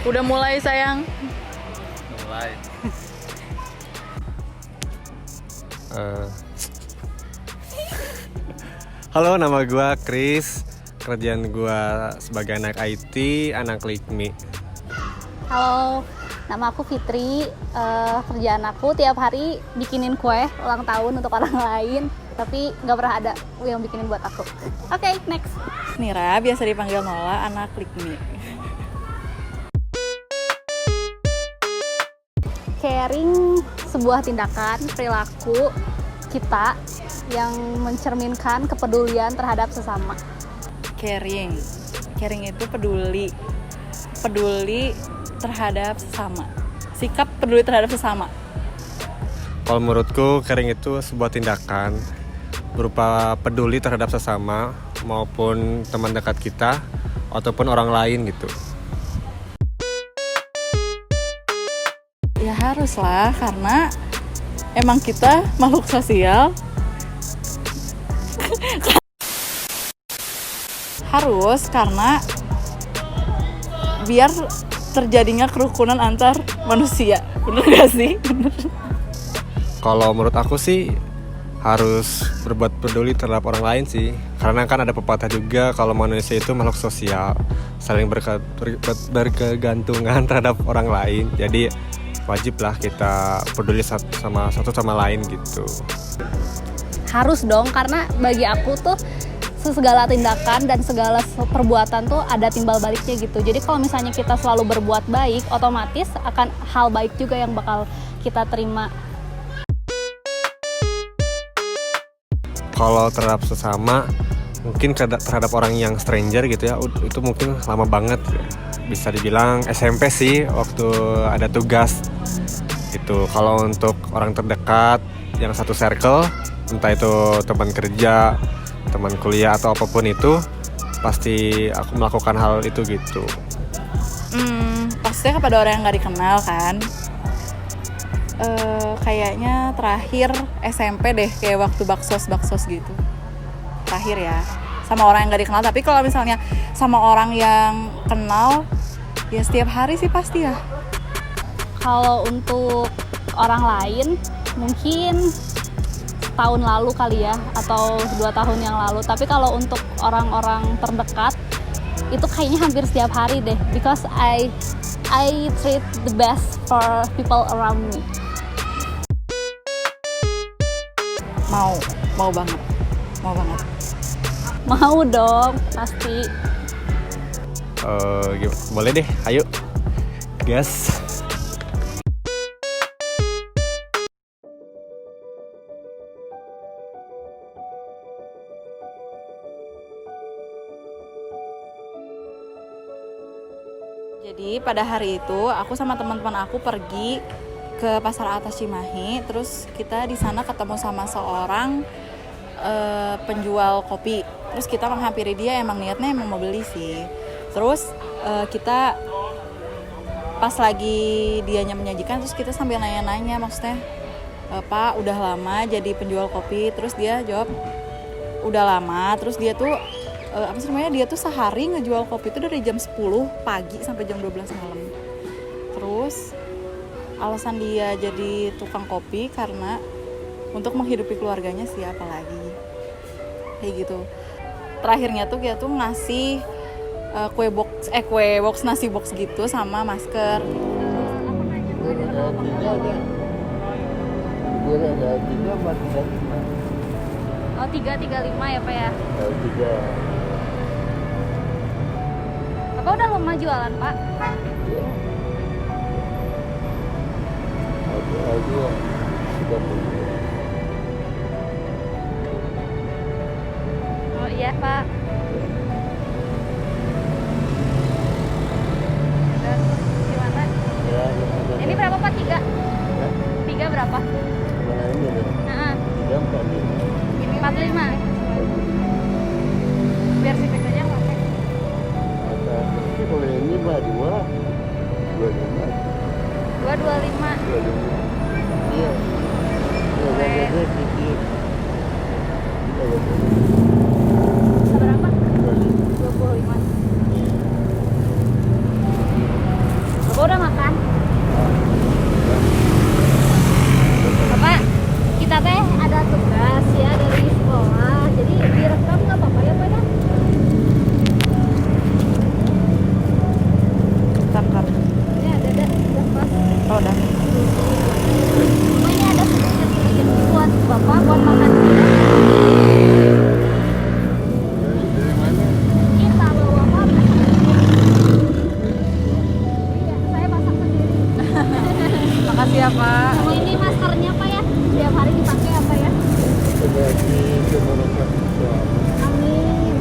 Udah mulai sayang. Mulai. Halo, nama gue Chris. Kerjaan gue sebagai anak IT, anak LIKMI. Halo, nama aku Fitri. Kerjaan aku tiap hari bikinin kue ulang tahun untuk orang lain, tapi nggak pernah ada yang bikinin buat aku. Oke, next. Nira, biasa dipanggil Nola, anak LIKMI. Caring sebuah tindakan perilaku kita yang mencerminkan kepedulian terhadap sesama. Caring itu peduli terhadap sesama. Sikap peduli terhadap sesama. Kalau menurutku, caring itu sebuah tindakan berupa peduli terhadap sesama maupun teman dekat kita ataupun orang lain gitu. Ya haruslah, karena emang kita makhluk sosial. Harus, karena biar terjadinya kerukunan antar manusia. Bener gak sih? Bener. Kalau menurut aku sih harus berbuat peduli terhadap orang lain sih. Karena kan ada pepatah juga kalau manusia itu makhluk sosial, saling berkegantungan terhadap orang lain. Jadi wajiblah kita peduli satu sama lain gitu. Harus dong, karena bagi aku tuh segala tindakan dan segala perbuatan tuh ada timbal baliknya gitu. Jadi kalau misalnya kita selalu berbuat baik, otomatis akan hal baik juga yang bakal kita terima. Kalau terhadap sesama, mungkin terhadap orang yang stranger gitu ya, itu mungkin lama banget. Bisa dibilang SMP sih, waktu ada tugas itu. Kalau untuk orang terdekat yang satu circle, entah itu teman kerja, teman kuliah atau apapun itu, pasti aku melakukan hal itu gitu. Pastinya kepada orang yang gak dikenal kan. Kayaknya terakhir SMP deh, kayak waktu baksos gitu. Terakhir ya, sama orang yang gak dikenal. Tapi kalau misalnya sama orang yang kenal, ya setiap hari sih pasti ya. Kalau untuk orang lain mungkin tahun lalu kali ya, atau 2 tahun yang lalu. Tapi kalau untuk orang-orang terdekat itu kayaknya hampir setiap hari deh, because I treat the best for people around me. Mau banget. Mau dong, pasti. Boleh deh, ayo gas. Jadi pada hari itu aku sama teman-teman aku pergi ke Pasar Atas Cimahi, terus kita di sana ketemu sama seorang penjual kopi. Terus kita menghampiri dia, emang niatnya mau beli sih. Terus kita pas lagi dianya menyajikan, terus kita sambil nanya-nanya, maksudnya Pak udah lama jadi penjual kopi. Terus dia jawab udah lama. Terus dia tuh dia tuh sehari ngejual kopi itu dari jam 10 pagi sampai jam 12 malam. Terus alasan dia jadi tukang kopi karena untuk menghidupi keluarganya sih, apalagi kayak gitu. Terakhirnya tuh dia tuh ngasih kue box nasi box gitu sama masker. Oh, 335 ya Pak ya? 3. Bapak udah lama jualan Pak? Aja 30. Oh iya Pak. Dan gimana? Ya, Ini berapa Pak? 3? 3 berapa? mana ini nih? Nah, 3 45. 45. Biar sipit aja nggak pakai. Tapi kalau ini mah 2 25. 225. 25. Iya. Ya, ada sedikit. Seberapa? 25. 25. udah. Ini ada sedikit buat bapak buat makan. Dari mana? Kita bawa apa? Iya, saya masak sendiri. Makasih ya Pak. Sama ini maskernya Pak ya, setiap hari dipakai apa ya? Sebagai keberkahan. Amin.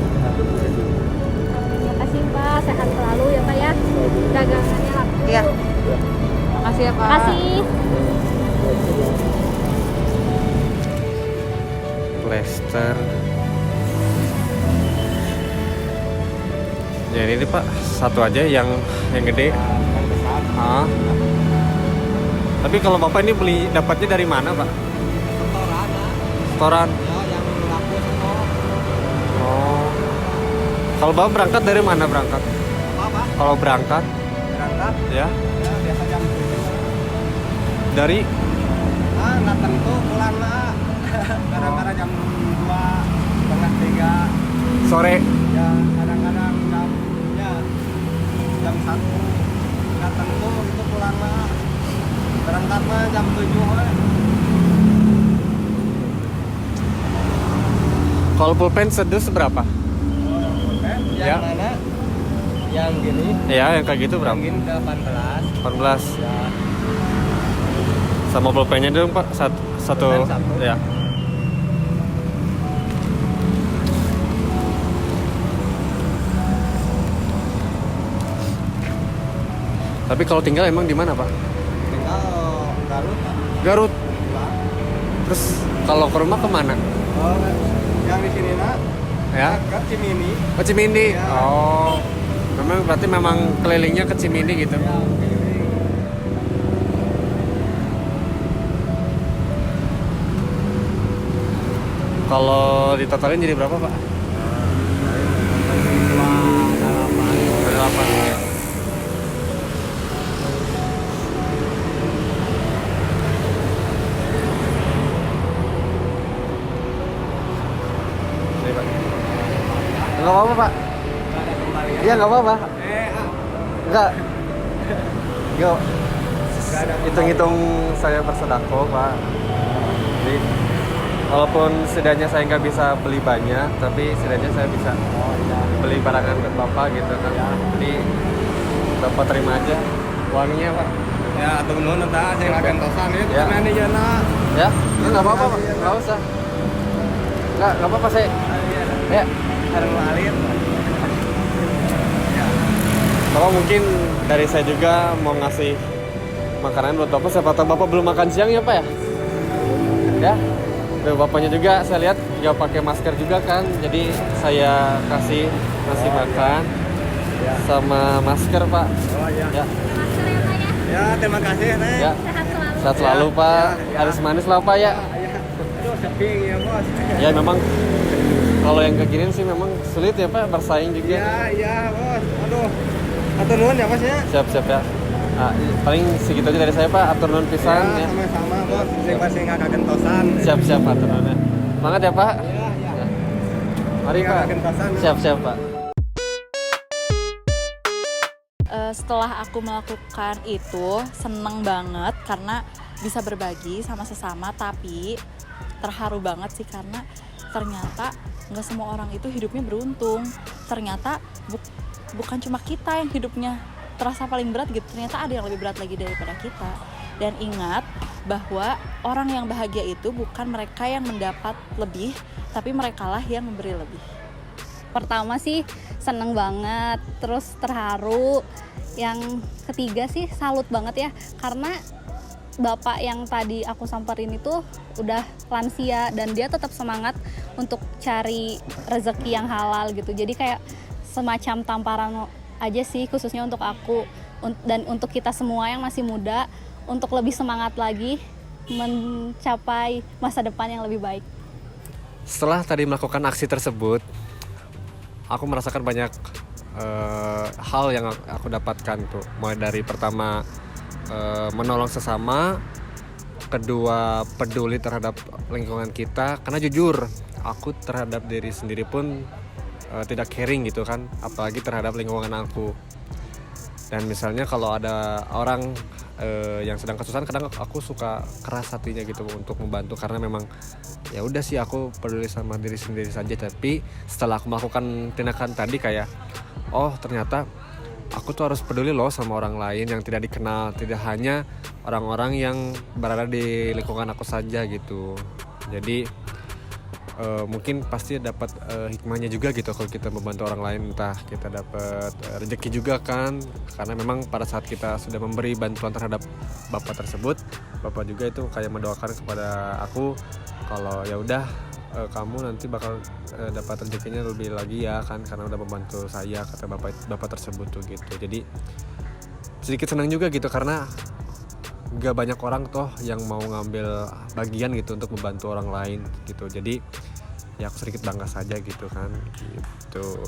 Terima kasih Pak, sehat selalu ya Pak ya. Dagangannya laku. Iya. Makasih ya Pak. Terima kasih. Plaster. Ya ini Pak, satu aja yang gede. Ah. Tapi kalau Bapak ini beli dapatnya dari mana Pak? Setoran. Oh. Kalau Bapak berangkat dari mana berangkat? Kalau berangkat? Berangkat Ya. ya biasa jam 7. Dari Nggak tentu pulang lah. Kadang-kadang jam 2, setengah 3. sore. Ya kadang-kadang jam 1. Nggak tentu itu pulang lah. Berangkat mah jam 7. Kalau pulpen sedus berapa? Yang Ya. mana? Yang gini. Ya, yang kayak gitu berapa? Yang gini 18. 18. Ya. Sama pulpennya dong Pak, satu. Pulpen satu. Ya. Tapi kalau tinggal emang di mana Pak? Tinggal Garut. Garut. Terus kalau ke rumah kemana? Oh, yang di sini nak? Ya. Ke Cimini. Ke Cimindi. Ya. Oh. Berarti memang kelilingnya ke Cimindi gitu. Ya, keliling. Kalau ditotalin jadi berapa Pak? Ada 8 ya. Nih, Pak. Nggak apa-apa Pak. Ada kembalian. Iya nggak apa-apa. Nggak. Yo. Hitung-hitung saya bersedekah Pak. Jadi walaupun setidaknya saya nggak bisa beli banyak, tapi setidaknya saya bisa beli barangan ke Bapak gitu kan. Jadi Bapak terima aja uangnya Pak. Ya, atau menurut saya nggak gentosan itu Ya. karena dia nak. Ya, nggak apa-apa Pak. Nggak usah. Nggak apa-apa saya. Ya. Harus ngalir. Bapak mungkin dari saya juga mau ngasih makanan buat Bapak. Siapa tahu Bapak belum makan siang ya Pak ya? Ya. Tuh, Bapaknya juga saya lihat nggak pakai masker juga kan. Jadi saya kasih nasi makan sama masker Pak. Oh iya. Ya. Masker ya Pak ya. Ya, terima kasih Nek. Ya. Sehat selalu. Sehat selalu Pak. Ya. Harus manis lah Pak ya. Aduh, seping ya bos. Ya memang kalau yang kayak gini sih memang sulit ya Pak bersaing juga. Iya bos. Aduh. Atur nuhun ya bos ya. Siap-siap ya. Nah, paling segitu aja dari saya Pak. Atur nuhun pisan ya. Sama-sama bos. Masing-masing nggak gentosan. Siap-siap atur nuhun. Semangat ya Pak. Iya, iya. Mari Nggak Pak. gentosan. Siap-siap Pak. Setelah aku melakukan itu seneng banget karena bisa berbagi sama sesama, tapi terharu banget sih karena ternyata nggak semua orang itu hidupnya beruntung. Ternyata bukan cuma kita yang hidupnya terasa paling berat gitu, ternyata ada yang lebih berat lagi daripada kita. Dan ingat bahwa orang yang bahagia itu bukan mereka yang mendapat lebih, tapi merekalah yang memberi lebih. Pertama sih seneng banget, terus terharu. Yang ketiga sih salut banget ya, karena bapak yang tadi aku samperin itu udah lansia dan dia tetap semangat untuk cari rezeki yang halal gitu. Jadi kayak semacam tamparan aja sih khususnya untuk aku dan untuk kita semua yang masih muda untuk lebih semangat lagi mencapai masa depan yang lebih baik. Setelah tadi melakukan aksi tersebut, aku merasakan banyak hal yang aku dapatkan tuh. Mulai dari pertama menolong sesama, kedua peduli terhadap lingkungan kita. Karena jujur, aku terhadap diri sendiri pun tidak caring gitu kan, apalagi terhadap lingkungan aku. Dan misalnya kalau ada orang yang sedang kesusahan, kadang aku suka keras hatinya gitu untuk membantu, karena memang ya udah sih aku peduli sama diri sendiri saja. Tapi setelah aku melakukan tindakan tadi kayak, oh ternyata aku tuh harus peduli loh sama orang lain yang tidak dikenal, tidak hanya orang-orang yang berada di lingkungan aku saja gitu. Jadi mungkin pasti dapat hikmahnya juga gitu kalau kita membantu orang lain, entah kita dapat rezeki juga kan, karena memang pada saat kita sudah memberi bantuan terhadap bapak tersebut, bapak juga itu kayak mendoakan kepada aku kalau ya udah kamu nanti bakal dapat rezekinya lebih lagi ya kan, karena udah membantu saya, kata bapak tersebut tuh gitu. Jadi sedikit senang juga gitu, karena gak banyak orang toh yang mau ngambil bagian gitu untuk membantu orang lain gitu. Jadi ya aku sedikit bangga saja gitu kan gitu.